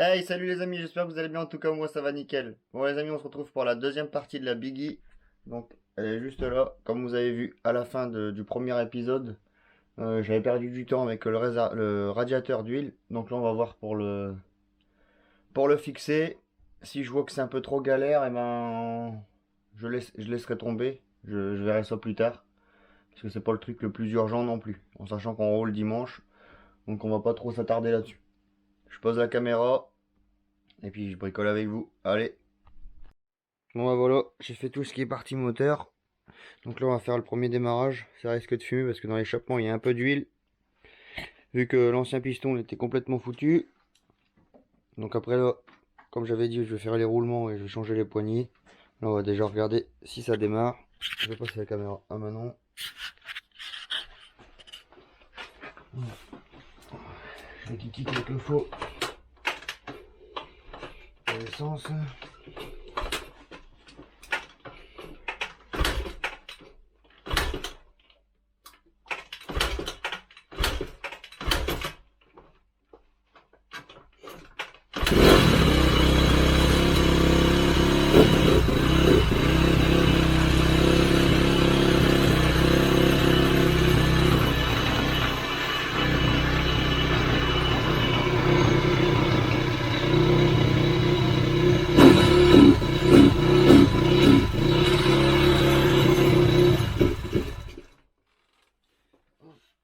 Hey, salut les amis, j'espère que vous allez bien. En tout cas, moi ça va nickel. Bon, les amis, on se retrouve pour la deuxième partie de la Biggie. Donc, elle est juste là. Comme vous avez vu à la fin du premier épisode, j'avais perdu du temps avec le radiateur d'huile. Donc là, on va voir pour le fixer. Si je vois que c'est un peu trop galère, et ben, je laisserai tomber. Je verrai ça plus tard. Parce que c'est pas le truc le plus urgent non plus. En sachant qu'on roule dimanche. Donc, on va pas trop s'attarder là-dessus. Je pose la caméra. Et puis, je bricole avec vous. Allez. Bon bah voilà, j'ai fait tout ce qui est partie moteur. Donc là on va faire le premier démarrage. Ça risque de fumer parce que dans l'échappement il y a un peu d'huile. Vu que l'ancien piston il était complètement foutu. Donc après là, comme j'avais dit, je vais faire les roulements et je vais changer les poignées. Là on va déjà regarder si ça démarre. Je vais passer la caméra à Manon. Je vais quitter quelques faux. L'essence.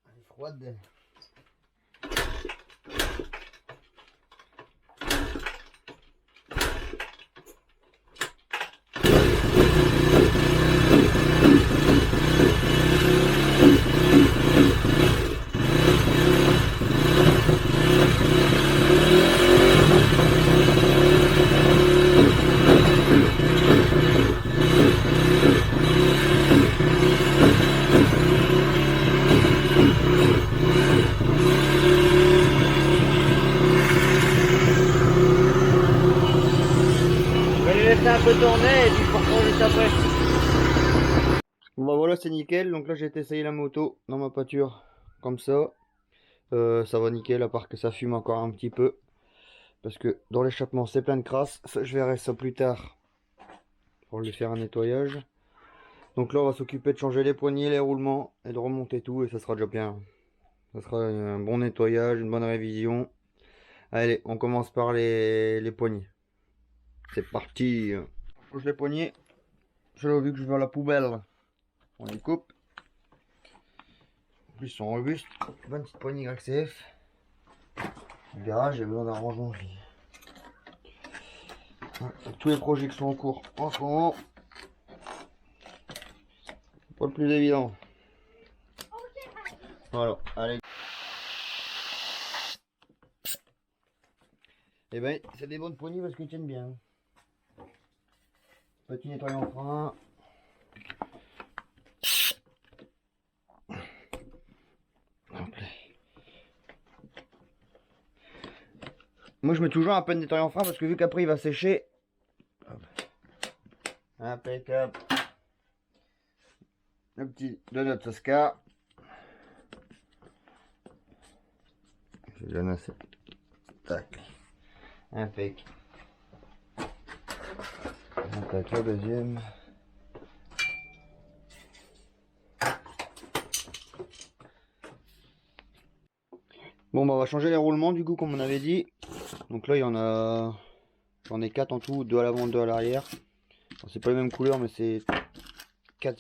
Elle est froide. Je vais les laisser un peu tourner et puis pour prendre juste après. Bon bah voilà, c'est nickel. Donc là j'ai essayé la moto dans ma pâture comme ça. Ça va nickel à part que ça fume encore un petit peu. Parce que dans l'échappement c'est plein de crasse. Ça, je verrai ça plus tard pour lui faire un nettoyage. Donc là on va s'occuper de changer les poignées, les roulements et de remonter tout et ça sera déjà bien. Ça sera un bon nettoyage, une bonne révision. Allez, on commence par les poignées. C'est parti. Je pose les poignées. Ceux-là, vu que je vais à la poubelle, on les coupe. En plus, ils sont robustes. Bonne petite poignée XCF. Le garage, j'ai besoin d'un rangement aussi. Ouais, tous les projets qui sont en cours en ce moment, pas le plus évident. Voilà, allez. Et ben, c'est des bonnes poignées parce qu'ils tiennent bien. Petit nettoyant frein. Moi, je mets toujours un peu de nettoyant frein parce que vu qu'après il va sécher. Impeccable. Le petit de notre Tosca. Je donne assez. Tac. Impeccable. Impeccable, deuxième. Bon, bah, on va changer les roulements du coup, comme on avait dit. Donc là, il y en a. J'en ai 4 en tout, 2 à l'avant, 2 à l'arrière. C'est pas les mêmes couleurs, mais c'est 4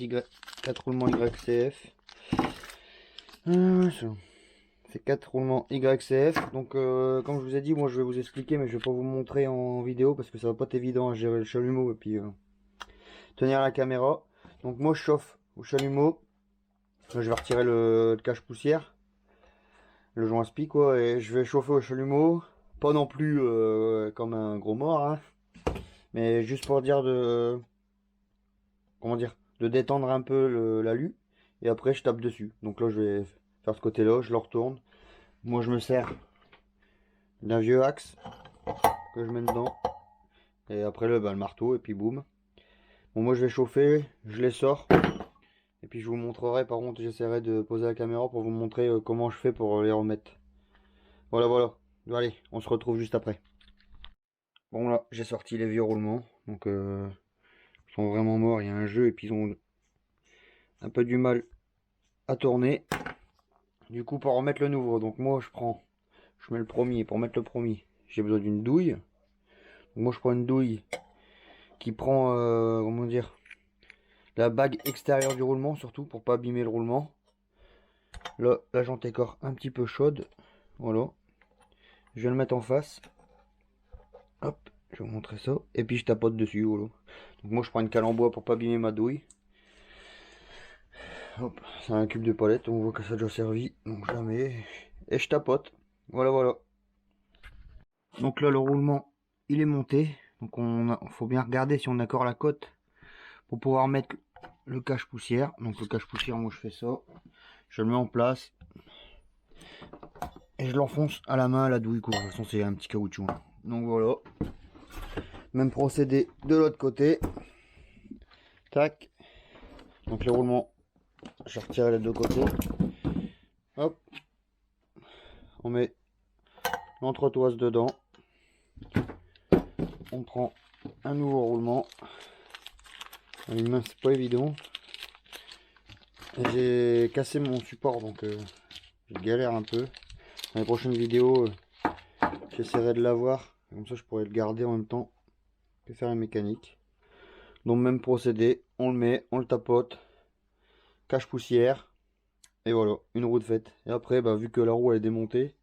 roulements YCF. C'est 4 roulements YCF. Donc, comme je vous ai dit, moi je vais vous expliquer, mais je vais pas vous montrer en vidéo parce que ça va pas être évident à gérer le chalumeau et puis tenir la caméra. Donc, moi je chauffe au chalumeau. Là, je vais retirer le cache-poussière, le joint spi quoi, et je vais chauffer au chalumeau. Pas non plus comme un gros mort, hein, mais juste pour dire de. Comment dire, de détendre un peu l'alu et après je tape dessus. Donc là je vais faire ce côté là, je le retourne. Moi je me sers d'un vieux axe que je mets dedans et après le marteau et puis boum. Bon, moi je vais chauffer, je les sors et puis je vous montrerai. Par contre j'essaierai de poser la caméra pour vous montrer comment je fais pour les remettre. Voilà. Allez, on se retrouve juste après. Bon là, j'ai sorti les vieux roulements. Donc ils sont vraiment morts. Il y a un jeu et puis ils ont un peu du mal à tourner. Du coup, pour remettre le nouveau, donc moi je mets le premier. Pour mettre le premier, j'ai besoin d'une douille. Donc, moi je prends une douille qui prend, comment dire, la bague extérieure du roulement, surtout pour pas abîmer le roulement. Là, la jante est encore un petit peu chaude. Voilà. Je vais le mettre en face. Hop, je vais vous montrer ça. Et puis je tapote dessus. Voilà. Donc moi je prends une cale en bois pour pas abîmer ma douille. Hop, c'est un cube de palette. On voit que ça a déjà servi. Donc je la mets et je tapote. Voilà, voilà. Donc là le roulement il est monté. Donc faut bien regarder si on a encore la cote pour pouvoir mettre le cache poussière. Donc le cache poussière, moi je fais ça. Je le mets en place. Et je l'enfonce à la main à la douille quoi. De toute façon c'est un petit caoutchouc. Donc voilà. Même procédé de l'autre côté. Tac. Donc les roulements, je retire les deux côtés. Hop. On met l'entretoise dedans. On prend un nouveau roulement. Une main c'est pas évident. J'ai cassé mon support donc je galère un peu. Dans les prochaines vidéos j'essaierai de l'avoir. Comme ça je pourrais le garder en même temps que faire la mécanique. Donc même procédé, on le met, on le tapote, cache poussière, et voilà, une roue de faite. Et après, bah, vu que la roue elle est démontée,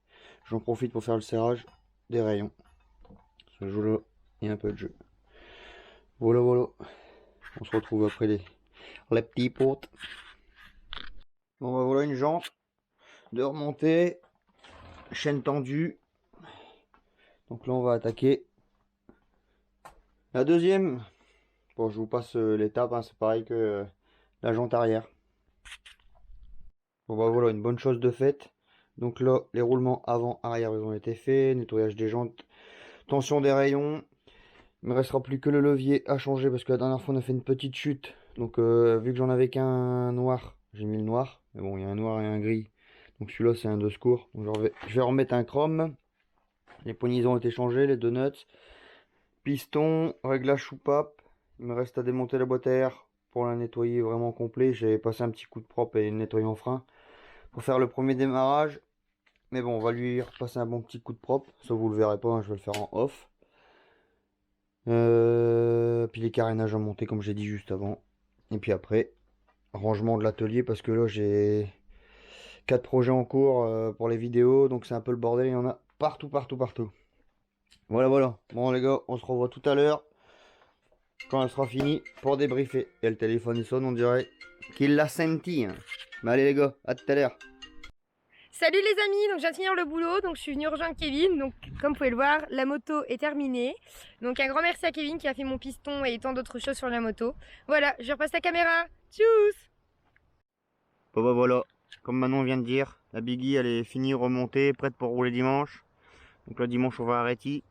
j'en profite pour faire le serrage des rayons. Ce jeu là, il y a un peu de jeu. Voilà, voilà. On se retrouve après les petits potes. Bon bah voilà une jante de remontée, chaîne tendue. Donc là on va attaquer la deuxième. Bon, je vous passe l'étape, hein, c'est pareil que la jante arrière. Bon bah voilà une bonne chose de faite. Donc là les roulements avant arrière ils ont été faits, nettoyage des jantes, tension des rayons. Il me restera plus que le levier à changer parce que la dernière fois on a fait une petite chute. Donc vu que j'en avais qu'un noir, j'ai mis le noir. Mais bon il y a un noir et un gris. Donc celui-là c'est un de secours. Donc je vais remettre un chrome. Les poignées ont été changées, les deux nuts. Piston, réglage soupape. Il me reste à démonter la boîte à air pour la nettoyer vraiment complet. J'ai passé un petit coup de propre et nettoyer en frein pour faire le premier démarrage. Mais bon, on va lui repasser un bon petit coup de propre. Ça vous le verrez pas, hein, je vais le faire en off. Puis les carénages à monter comme j'ai dit juste avant. Et puis après, rangement de l'atelier parce que là j'ai 4 projets en cours pour les vidéos. Donc c'est un peu le bordel, il y en a partout, partout, partout. Voilà, voilà. Bon les gars, on se revoit tout à l'heure quand elle sera finie pour débriefer. Et le téléphone il sonne, on dirait qu'il l'a senti. Hein. Mais allez les gars, à tout à l'heure. Salut les amis, donc je viens de finir le boulot, donc je suis venue rejoindre Kevin. Donc comme vous pouvez le voir, la moto est terminée. Donc un grand merci à Kevin qui a fait mon piston et tant d'autres choses sur la moto. Voilà, je repasse la caméra. Tchuss! Bon bah voilà, comme Manon vient de dire, la Biggie elle est finie, remontée, prête pour rouler dimanche. Donc là dimanche on va arrêter.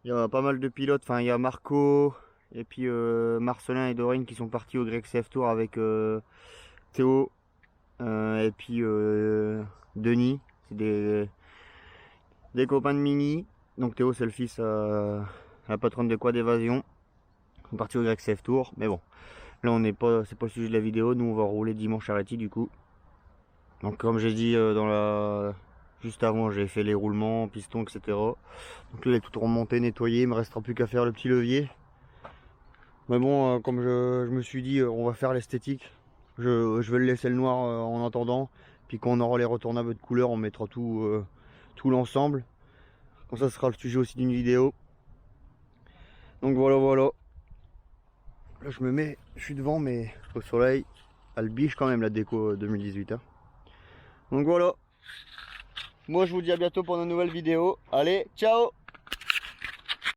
Il y a pas mal de pilotes, enfin il y a Marco et puis Marcelin et Dorine qui sont partis au Greg CF Tour avec Théo et puis Denis. C'est des copains de Mini. Donc Théo c'est le fils à la patronne de Quad Évasion. Ils sont partis au Greg CF Tour, mais bon. Là on n'est pas, c'est pas le sujet de la vidéo, nous on va rouler dimanche à Arrêty du coup. Donc comme j'ai dit juste avant, j'ai fait les roulements, pistons, etc. Donc là il est tout remonté, nettoyé, il me restera plus qu'à faire le petit levier. Mais bon, comme je me suis dit, on va faire l'esthétique. Je vais le laisser le noir en attendant. Puis quand on aura les retournables de couleur, on mettra tout l'ensemble. Comme ça, ce sera le sujet aussi d'une vidéo. Donc voilà, voilà. Là je suis devant mais au soleil, elle biche quand même la déco 2018. Hein. Donc voilà. Moi je vous dis à bientôt pour une nouvelle vidéo. Allez, ciao!